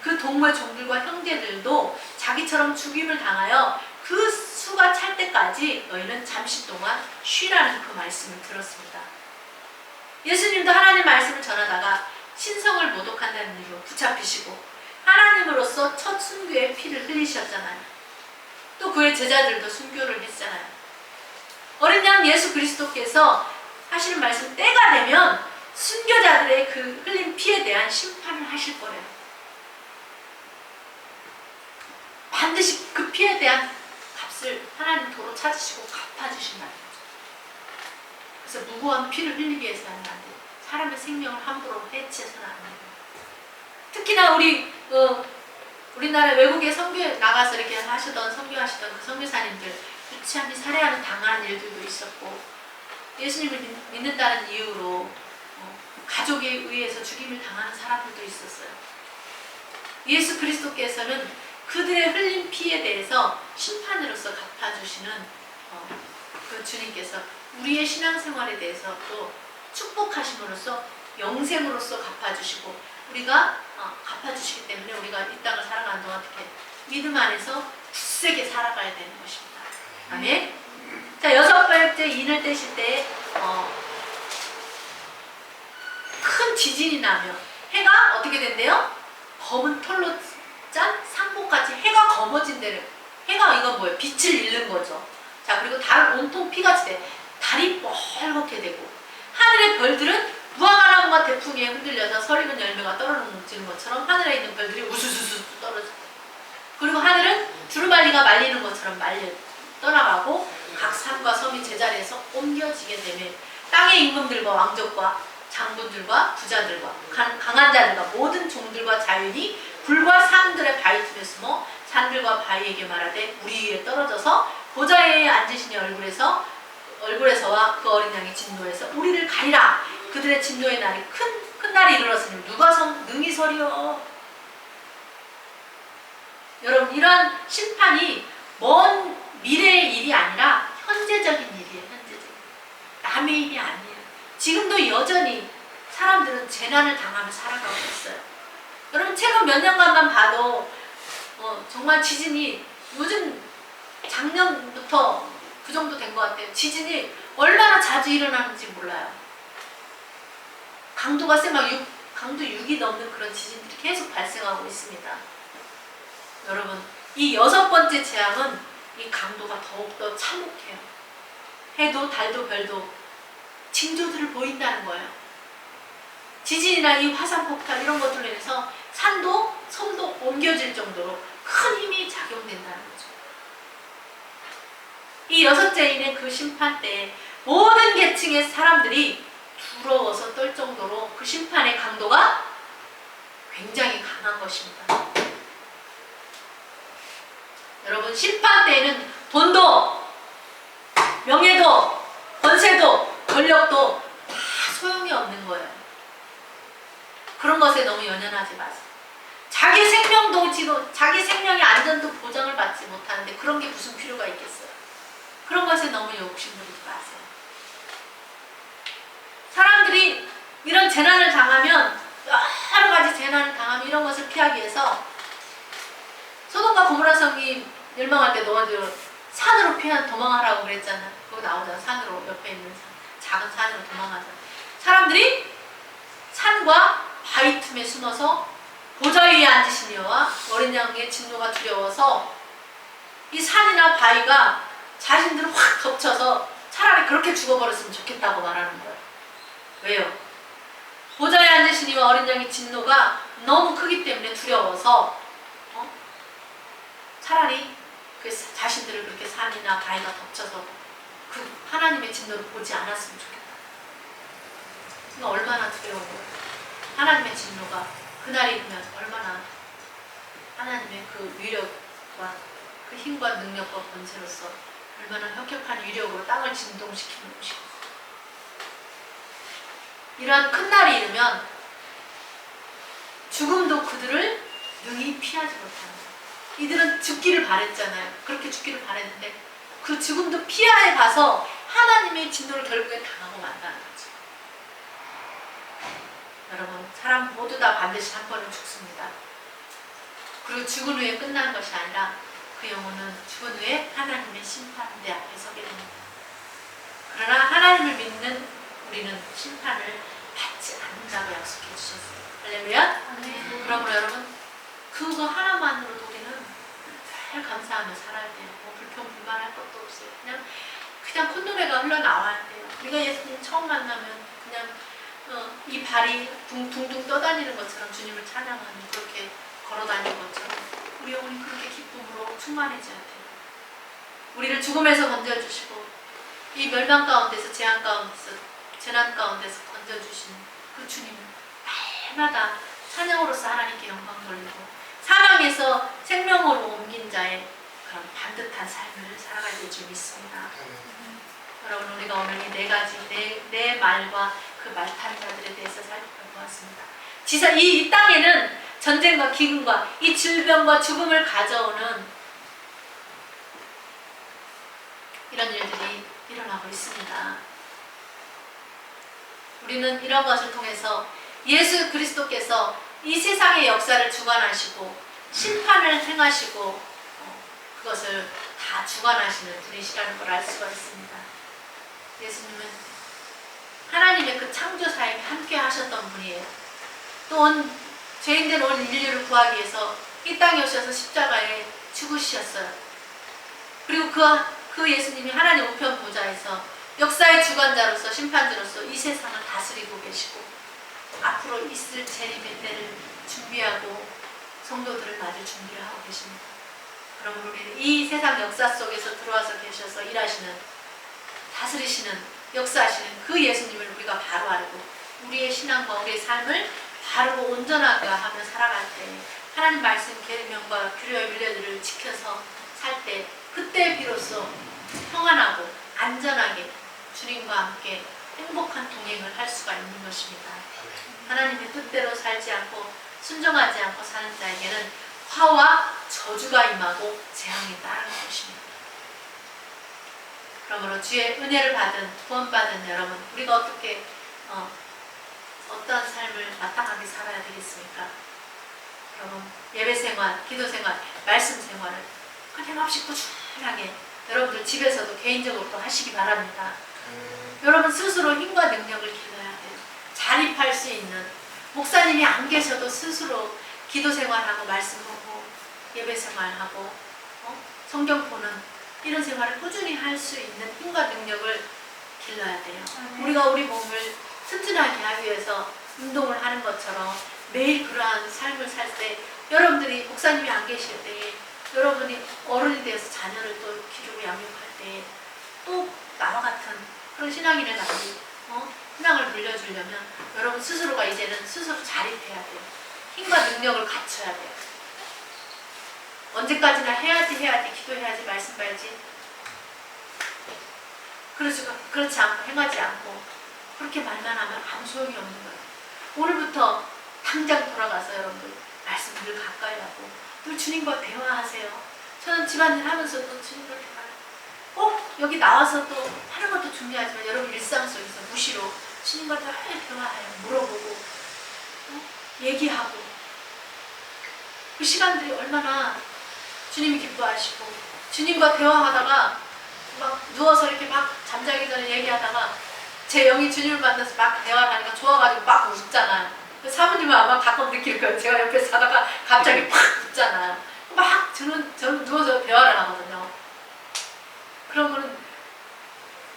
그 동무의 종들과 형제들도 자기처럼 죽임을 당하여 그 수가 찰 때까지 너희는 잠시 동안 쉬라는 그 말씀을 들었습니다. 예수님도 하나님 말씀을 전하다가 신성을 모독한다는 이유로 붙잡히시고 하나님으로서 첫 순교의 피를 흘리셨잖아요. 또 그의 제자들도 순교를 했잖아요. 어린 양 예수 그리스도께서 하시는 말씀, 때가 되면 순교자들의 그 흘린 피에 대한 심판을 하실 거예요. 반드시 그 피에 대한 값을 하나님 도로 찾으시고 갚아주신다는 거죠. 그래서 무고한 피를 흘리게 해서는 안 돼요. 사람의 생명을 함부로 해치해서는 안 돼요. 특히나 우리나라 외국에 선교에 나가서 이렇게 선교하시던 그 선교사님들 유치함이 살해하는 당한 일들도 있었고, 예수님을 믿는다는 이유로 가족에 의해서 죽임을 당하는 사람들도 있었어요. 예수 그리스도께서는 그들의 흘린 피에 대해서 심판으로서 갚아주시는 그 주님께서 우리의 신앙생활에 대해서 또 축복하심으로써 영생으로서 갚아주시고, 우리가 갚아주시기 때문에 우리가 이 땅을 살아가는 동안 어떻게 믿음 안에서 굳세게 살아가야 되는 것입니다. 아멘. 자, 여섯 번째 인을 떼실 때 큰 지진이 나면 해가 어떻게 된대요? 검은 털로 짠 상복같이 해가 검어진대요. 해가 이건 뭐예요? 빛을 잃는 거죠. 자, 그리고 달 온통 피같이 돼. 달이 뻘겋게 되고, 하늘의 별들은 무화과나무가 태풍에 흔들려서 설익은 열매가 떨어지는 것처럼 하늘에 있는 별들이 우수수수 떨어져. 그리고 하늘은 두루마리가 말리는 것처럼 떠나가고 각 산과 섬이 제자리에서 옮겨지게 되면 땅의 임금들과 왕족과 장군들과 부자들과 강한 자들과 모든 종들과 자연이 불과 산들의 바위 틈에 숨어 산들과 바위에게 말하되 우리 위에 떨어져서 보좌에 앉으시니 얼굴에서와 그 어린 양의 진노에서 우리를 가리라. 그들의 진노의 날이 큰 날이 이르렀으니 누가 능히 서리요. 여러분, 이런 심판이 먼 미래의 일이 아니라 현재적인 일이에요. 현재적인. 남의 일이 아니에요. 지금도 여전히 사람들은 재난을 당하며 살아가고 있어요. 여러분, 최근 몇 년간만 봐도 정말 지진이, 요즘 작년부터 그 정도 된 것 같아요. 지진이 얼마나 자주 일어나는지 몰라요. 강도가 막 강도 6이 넘는 그런 지진들이 계속 발생하고 있습니다. 여러분, 이 여섯 번째 재앙은 이 강도가 더욱더 참혹해요. 해도 달도 별도 징조들을 보인다는 거예요. 지진이나 이 화산폭탄 이런 것들로 인해서 산도 섬도 옮겨질 정도로 큰 힘이 작용된다는 거죠. 이 여섯째 인의 그 심판 때 모든 계층의 사람들이 두려워서 떨 정도로 그 심판의 강도가 굉장히 강한 것입니다. 여러분, 심판 때에는 돈도, 명예도, 권세도, 권력도 다 소용이 없는 거예요. 그런 것에 너무 연연하지 마세요. 자기 생명도 지금 자기 생명의 안전도 보장을 받지 못하는데 그런 게 무슨 필요가 있겠어요. 그런 것에 너무 욕심부리지 마세요. 사람들이 이런 재난을 당하면, 여러 가지 재난을 당하면 이런 것을 피하기 위해서 소돔과 고모라 성이 멸망할 때 너희들 산으로 도망하라고 그랬잖아. 그거 나오잖아. 산으로, 옆에 있는 작은 산으로 도망하자. 사람들이 산과 바위 틈에 숨어서 보좌 위에 앉으신 이와 어린 양의 진노가 두려워서 이 산이나 바위가 자신들을 확 덮쳐서 차라리 그렇게 죽어버렸으면 좋겠다고 말하는 거예요. 왜요? 보좌에 앉으신 이와 어린 양의 진노가 너무 크기 때문에 두려워서 차라리 그 자신들을 그렇게 산이나 바위가 덮쳐서 그 하나님의 진노를 보지 않았으면 좋겠다. 그러니까 얼마나 두려워요. 하나님의 진노가 그날이 되면 얼마나 하나님의 그 위력과 그 힘과 능력과 권세로서 얼마나 혁혁한 위력으로 땅을 진동시키는 것이고, 이러한 큰 날이 이르면 죽음도 그들을 능히 피하지 못하는 거예요. 이들은 죽기를 바랬잖아요. 그렇게 죽기를 바랬는데 그 죽음도 피하에 가서 하나님의 진노를 결국에 당하고 만다는 거죠. 여러분, 사람 모두 다 반드시 한 번은 죽습니다. 그리고 죽은 후에 끝나는 것이 아니라 그 영혼은 죽은 후에 하나님의 심판대 앞에 서게 됩니다. 그러나 하나님을 믿는 우리는 심판을 받지 않는다고 약속해 주셨어요. 할렐루야. 그러므로 여러분 그거 하나만으로도 우리는 늘 감사하며 살아야 돼요. 뭐 불평불만할 것도 없어요. 그냥 콧노래가 흘러나와야 돼요. 우리가 예수님 처음 만나면 그냥 이 발이 둥둥 떠다니는 것처럼 주님을 찬양하는 그렇게 걸어다니는 것처럼 우리 영혼이 그렇게 기쁨으로 충만해져야 돼요. 우리를 죽음에서 건져주시고 이 멸망 가운데서 재앙 가운데서 재난 가운데서 건져주신 그 주님은 날마다 찬양으로서 하나님께 영광 돌리고 사망에서 생명으로 옮긴 자의 그런 반듯한 삶을 살아가야 될 줄 믿습니다. 여러분 우리가 오늘 이 네 가지 내 말과 그 말탄 자들에 대해서 살펴보았습니다. 이 땅에는 전쟁과 기근과 이 질병과 죽음을 가져오는 이런 일들이 일어나고 있습니다. 우리는 이런 것을 통해서 예수 그리스도께서 이 세상의 역사를 주관하시고 심판을 행하시고 그것을 다 주관하시는 분이시라는 걸 알 수가 있습니다. 예수님은 하나님의 그 창조사에 함께 하셨던 분이에요. 또 죄인된 온 인류를 구하기 위해서 이 땅에 오셔서 십자가에 죽으셨어요. 그리고 그 예수님이 하나님 우편 보좌에서 역사의 주관자로서 심판자로서 이 세상을 다스리고 계시고 앞으로 있을 재림의 때를 준비하고 성도들을 맞을 준비를 하고 계십니다. 그러므로 우리는 이 세상 역사 속에서 들어와서 계셔서 일하시는 다스리시는 역사하시는 그 예수님을 우리가 바로 알고 우리의 신앙과 우리의 삶을 바르고 온전하게 하며 살아갈 때 하나님 말씀 계명과 규례의 윤례들을 지켜서 살 때 그때 비로소 평안하고 안전하게 주님과 함께 행복한 동행을 할 수가 있는 것입니다. 하나님의 뜻대로 살지 않고 순종하지 않고 사는 자에게는 화와 저주가 임하고 재앙이 따르는 것입니다. 그러므로 주의 은혜를 받은 구원받은 여러분 우리가 어떻게 어떠한 삶을 마땅하게 살아야 되겠습니까? 여러분 예배생활, 기도생활, 말씀생활을 끊임없이 꾸준하게 여러분들 집에서도 개인적으로 또 하시기 바랍니다. 여러분 스스로 힘과 능력을 기도해야 돼요. 자립할 수 있는 목사님이 안 계셔도 스스로 기도생활하고 말씀하고 예배생활하고 성경 보는 이런 생활을 꾸준히 할 수 있는 힘과 능력을 길러야 돼요. 우리가 우리 몸을 튼튼하게 하기 위해서 운동을 하는 것처럼 매일 그러한 삶을 살 때 여러분들이 목사님이 안 계실 때 여러분이 어른이 되어서 자녀를 또 기르고 양육할 때 또 나와 같은 그런 신앙인의 나이 신앙을 물려주려면 여러분 스스로가 이제는 스스로 자립해야 돼요. 힘과 능력을 갖춰야 돼요. 언제까지나 해야지 기도해야지 말씀 봐야지 그렇지 않고 행하지 않고 그렇게 말만 하면 아무 소용이 없는 거예요. 오늘부터 당장 돌아가서 여러분들 말씀 늘 가까이 하고 늘 주님과 대화하세요. 저는 집안일 하면서도 주님과 대화해요. 꼭 여기 나와서 또 하는 것도 중요하지만 여러분 일상 속에서 무시로 주님과 대화해요. 물어보고 얘기하고 그 시간들이 얼마나 주님이 기뻐하시고 주님과 대화하다가 막 누워서 이렇게 막 잠자기 전에 얘기하다가 제 영이 주님을 만나서 막 대화를 하니까 좋아가지고 막 웃잖아요. 사모님은 아마 가끔 느낄 거예요. 제가 옆에서 자다가 갑자기 팍 웃잖아요. 막 저는 누워서 대화를 하거든요. 그러면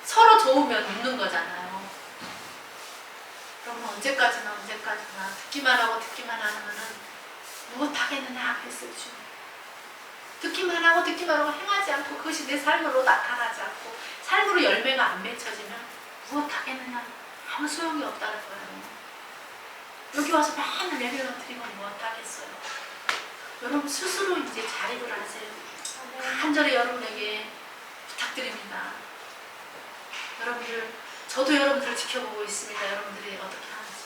서로 좋으면 웃는 거잖아요. 그러면 언제까지나 듣기만 하면은 무엇하겠느냐 했어요. 주님. 듣기만 하고 행하지 않고 그것이 내 삶으로 나타나지 않고 삶으로 열매가 안 맺혀지면 무엇하겠느냐 아무 소용이 없다는 거예요. 여기 와서 맨날 예배만 드리면 무엇하겠어요. 여러분 스스로 이제 자립을 하세요. 간절히 여러분에게 부탁드립니다. 저도 여러분들을 지켜보고 있습니다. 여러분들이 어떻게 하는지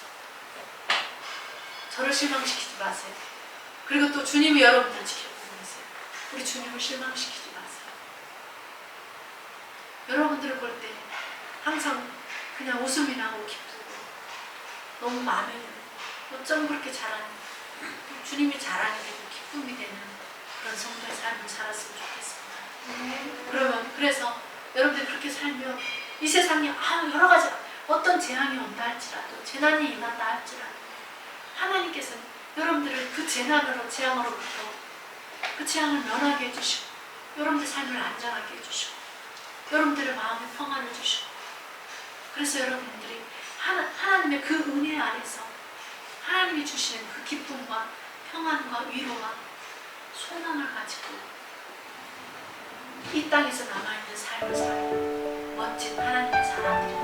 저를 실망시키지 마세요. 그리고 또 주님이 여러분들을 지켜보고 계세요. 우리 주님을 실망시키지 마세요. 여러분들을 볼 때 항상 그냥 웃음이 나고 기쁘고 너무 마음에 어쩜 그렇게 잘하는 주님이 잘하는 게 기쁨이 되는 그런 성도의 삶을 살았으면 좋겠습니다. 그래서 여러분들 그렇게 살면 이 세상에 여러 가지 어떤 재앙이 온다 할지라도 재난이 임한다 할지라도 하나님께서 여러분들을 그 재앙으로부터 그 재앙을 면하게 해주시고 여러분들 삶을 안전하게 해주시고 여러분들의 마음에 평안을 주시고 그래서 여러분들이 하나님의 그 은혜 안에서 하나님이 주시는 그 기쁨과 평안과 위로와 소망을 가지고 이 땅에서 남아있는 삶을 사는 멋진 하나님의 사람들이